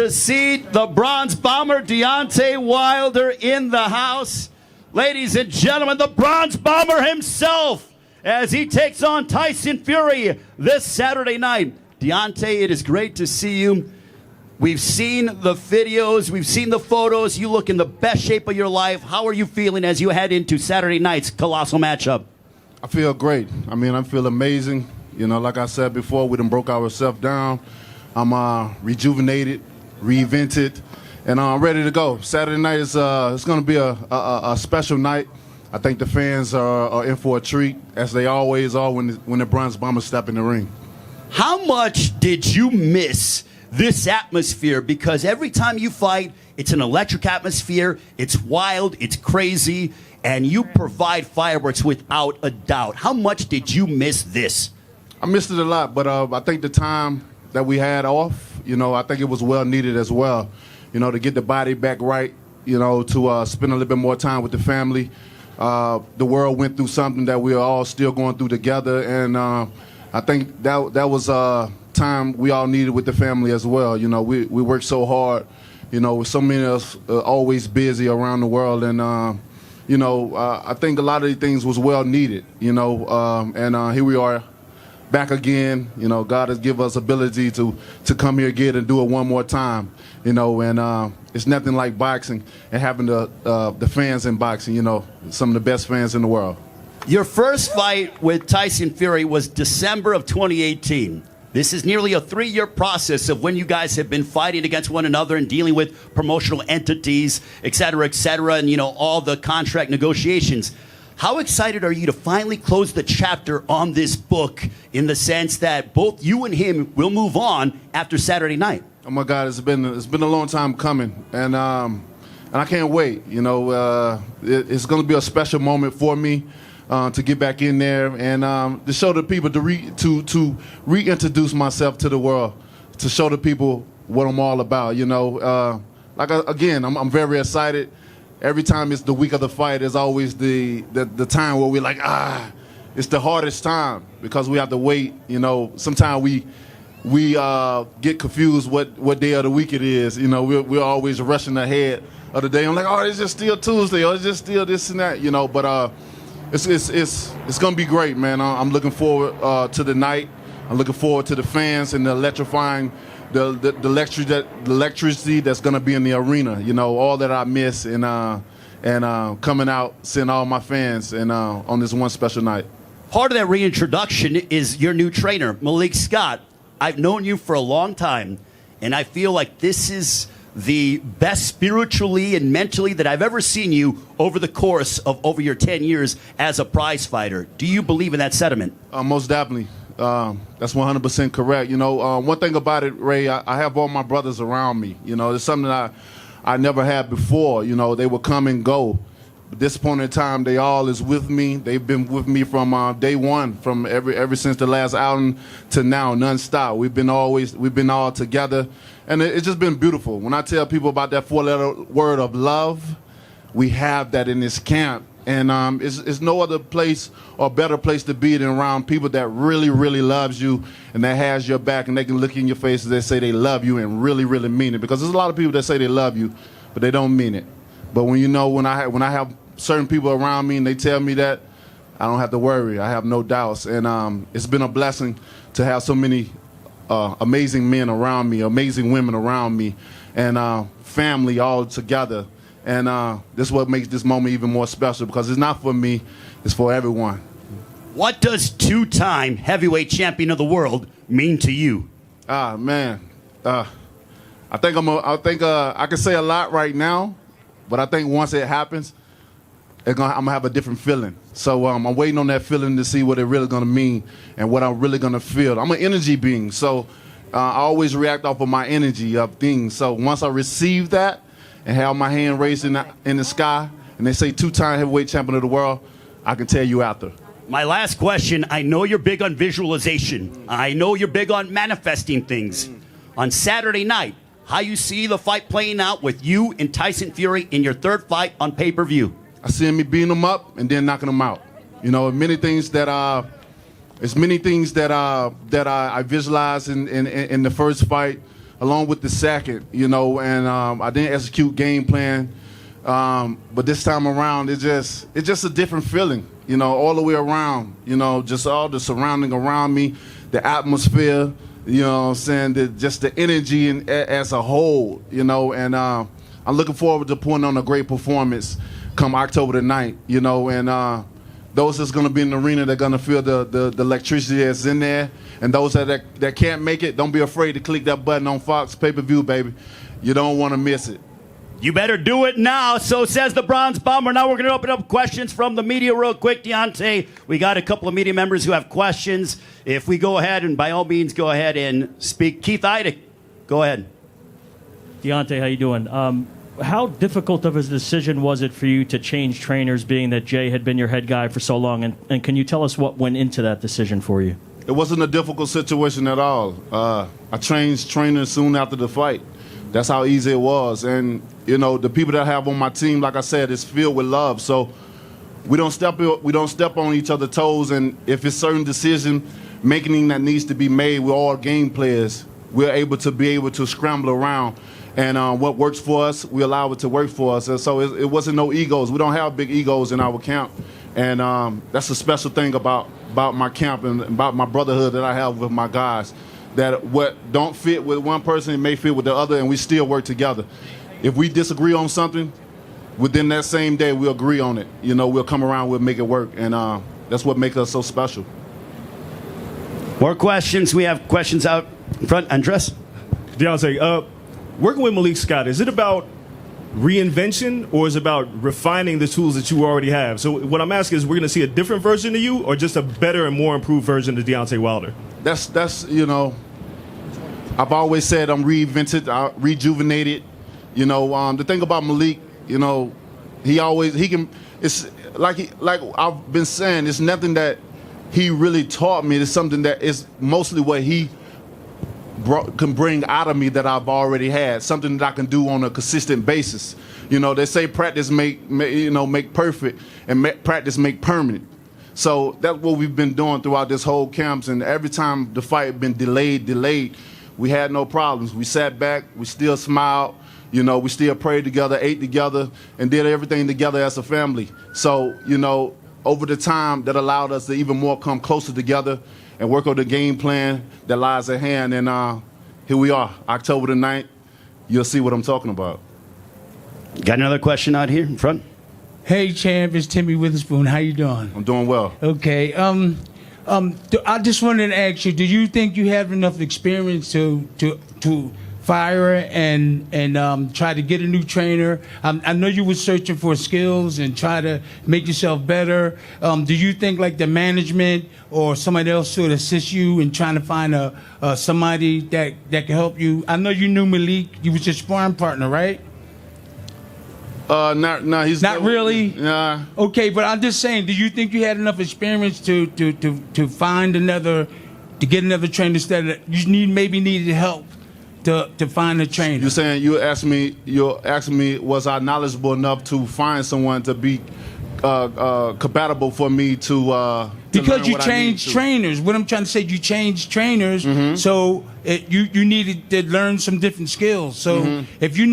a seat. The Bronze Bomber, Deontay Wilder, in the house. Ladies and gentlemen, the Bronze Bomber himself, as he takes on Tyson Fury this Saturday night. Deontay, it is great to see you. We've seen the videos, we've seen the photos. You look in the best shape of your life. How are you feeling as you head into Saturday night's colossal matchup? I feel great. I mean, I feel amazing. You know, like I said before, we done broke ourselves down. I'm rejuvenated, reinvented, and I'm ready to go. Saturday night is it's going to be a special night. I think the fans are in for a treat, as they always are when the Bronze Bombers step in the ring. How much did you miss this atmosphere? Because every time you fight, it's an electric atmosphere, it's wild, it's crazy, and you provide fireworks without a doubt. How much did you miss this? I missed it a lot, but I think the time that we had off, you know, I think it was well needed as well. You know, to get the body back right, you know, to spend a little bit more time with the family. The world went through something that we are all still going through together, and I think that was time we all needed with the family as well. You know, we worked so hard, you know, with so many of us always busy around the world, and you know, I think a lot of these things was well needed, you know, and here we are back again. You know, God has given us ability to come here again and do it one more time, you know, and it's nothing like boxing and having the fans in boxing, you know, some of the best fans in the world. Your first fight with Tyson Fury was December of 2018. This is nearly a 3-year process of when you guys have been fighting against one another and dealing with promotional entities, et cetera, and, you know, all the contract negotiations. How excited are you to finally close the chapter on this book, in the sense that both you and him will move on after Saturday night? Oh my God, it's been a long time coming, and I can't wait. You know, it's going to be a special moment for me to get back in there and to show the people, to reintroduce myself to the world, to show the people what I'm all about. You know, again, I'm very excited. Every time it's the week of the fight, it's always the time where we're like, it's the hardest time because we have to wait. You know, sometimes we get confused what day of the week it is. You know, we're always rushing ahead of the day. I'm like, oh, it's just still Tuesday, or it's just still this and that. You know, but it's gonna be great, man. I'm looking forward to the night. I'm looking forward to the fans and the electrifying. The electricity that's gonna be in the arena, you know, all that I miss, and coming out, seeing all my fans, and on this one special night. Part of that reintroduction is your new trainer, Malik Scott. I've known you for a long time, and I feel like this is the best spiritually and mentally that I've ever seen you over the course of over your 10 years as a prize fighter. Do you believe in that sentiment? Most definitely. That's 100% correct. You know, one thing about it, Ray, I have all my brothers around me. You know, it's something that I never had before. You know, they would come and go. At this point in time, they all is with me. They've been with me from day one, from ever since the last outing to now, nonstop. We've been all together, and it's just been beautiful. When I tell people about that 4-letter word of love, we have that in this camp. And it's no other place or better place to be than around people that really, really loves you and that has your back, and they can look in your face and they say they love you and really, really mean it. Because there's a lot of people that say they love you, but they don't mean it. But when you know, when I have certain people around me and they tell me that, I don't have to worry. I have no doubts. And it's been a blessing to have so many amazing men around me, amazing women around me, and family all together. And this is what makes this moment even more special, because it's not for me, it's for everyone. What does 2-time heavyweight champion of the world mean to you? Man, I think I can say a lot right now, but I think once it happens, I'm gonna have a different feeling. So I'm waiting on that feeling to see what it really gonna mean and what I'm really gonna feel. I'm an energy being, so I always react off of my energy of things. So once I receive that, and have my hand raised in the sky, and they say 2-time heavyweight champion of the world, I can tell you after. My last question, I know you're big on visualization. I know you're big on manifesting things. On Saturday night, how you see the fight playing out with you and Tyson Fury in your third fight on pay-per-view? I see me beating them up and then knocking them out. You know, many things that I visualized in the first fight. along with the second, you know, and I didn't execute game plan. But this time around, it's just a different feeling, you know, all the way around, you know, just all the surrounding around me, the atmosphere, you know what I'm saying, just the energy as a whole, you know, and I'm looking forward to putting on a great performance come October the 9th, you know, and those that's going to be in the arena, they're going to feel the electricity that's in there, and those that can't make it, don't be afraid to click that button on Fox pay-per-view, baby. You don't want to miss it. You better do it now, so says the Bronze Bomber. Now we're going to open up questions from the media real quick, Deontay. We got a couple of media members who have questions. If we go ahead, and by all means, go ahead and speak. Keith Idek, go ahead. Deontay, how you doing? How difficult of a decision was it for you to change trainers, being that Jay had been your head guy for so long? And can you tell us what went into that decision for you? It wasn't a difficult situation at all. I changed trainers soon after the fight. That's how easy it was. And, you know, the people that I have on my team, like I said, is filled with love. So we don't step on each other's toes. And if it's certain decision making that needs to be made, we're all game players. We're able to scramble around. And what works for us, we allow it to work for us. And so it wasn't no egos. We don't have big egos in our camp. And that's a special thing about my camp and about my brotherhood that I have with my guys. That what don't fit with one person, it may fit with the other, and we still work together. If we disagree on something, within that same day, we'll agree on it. You know, we'll come around, we'll make it work, and that's what makes us so special. More questions. We have questions out in front. Andres? Deontay, working with Malik Scott, is it about reinvention or is it about refining the tools that you already have? So what I'm asking is, we're going to see a different version of you or just a better and more improved version of Deontay Wilder? That's you know, I've always said I'm reinvented, rejuvenated. You know, the thing about Malik, you know, he can. It's like I've been saying, it's nothing that he really taught me. It's something that is mostly what he can bring out of me that I've already had. Something that I can do on a consistent basis. You know, they say practice make perfect, and practice make permanent. So that's what we've been doing throughout this whole camps, and every time the fight had been delayed, we had no problems. We sat back, we still smiled, you know, we still prayed together, ate together, and did everything together as a family. So, you know, over the time, that allowed us to even more come closer together and work on the game plan that lies at hand. And here we are, October the 9th. You'll see what I'm talking about. Got another question out here in front? Hey, champ, it's Timmy Witherspoon. How you doing? I'm doing well. Okay. I just wanted to ask you, do you think you have enough experience to fire and try to get a new trainer? I know you were searching for skills and try to make yourself better. Do you think like the management or somebody else should assist you in trying to find somebody that can help you? I know you knew Malik. You was your sparring partner, right? He's not really. Nah. Okay, but I'm just saying, do you think you had enough experience to find to get another trainer instead of you maybe needed help to find a trainer? You're saying you're asking me was I knowledgeable enough to find someone to be compatible for me to because you changed trainers. What I'm trying to say, you changed trainers, so you needed to learn some different skills. So if you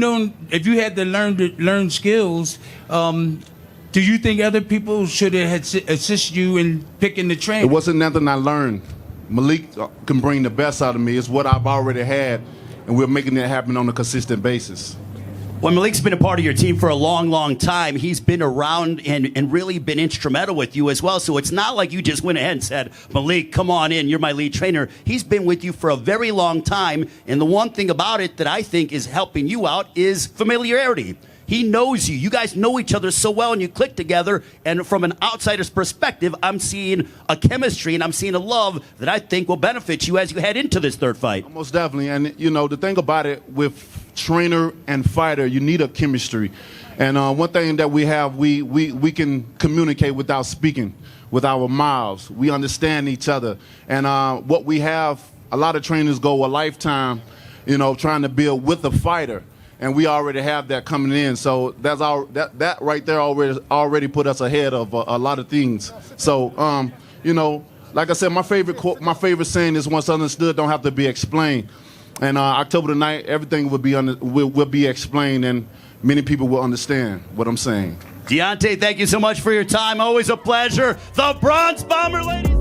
had to learn skills, do you think other people should have assist you in picking the trainer? It wasn't nothing I learned. Malik can bring the best out of me. It's what I've already had, and we're making it happen on a consistent basis. Well, Malik's been a part of your team for a long, long time. He's been around and really been instrumental with you as well. So it's not like you just went ahead and said, Malik, come on in, you're my lead trainer. He's been with you for a very long time. And the one thing about it that I think is helping you out is familiarity. He knows you. You guys know each other so well, and you click together. And from an outsider's perspective, I'm seeing a chemistry and I'm seeing a love that I think will benefit you as you head into this third fight. Most definitely. And, you know, the thing about it with trainer and fighter, you need a chemistry. And one thing that we have, we can communicate without speaking, with our mouths. We understand each other. And what we have, a lot of trainers go a lifetime, you know, trying to build with a fighter. And we already have that coming in, so that's that right there already put us ahead of a lot of things. So, you know, like I said, my favorite saying is, "Once understood, don't have to be explained." And October the 9th, everything will be explained, and many people will understand what I'm saying. Deontay, thank you so much for your time. Always a pleasure. The Bronze Bomber, ladies.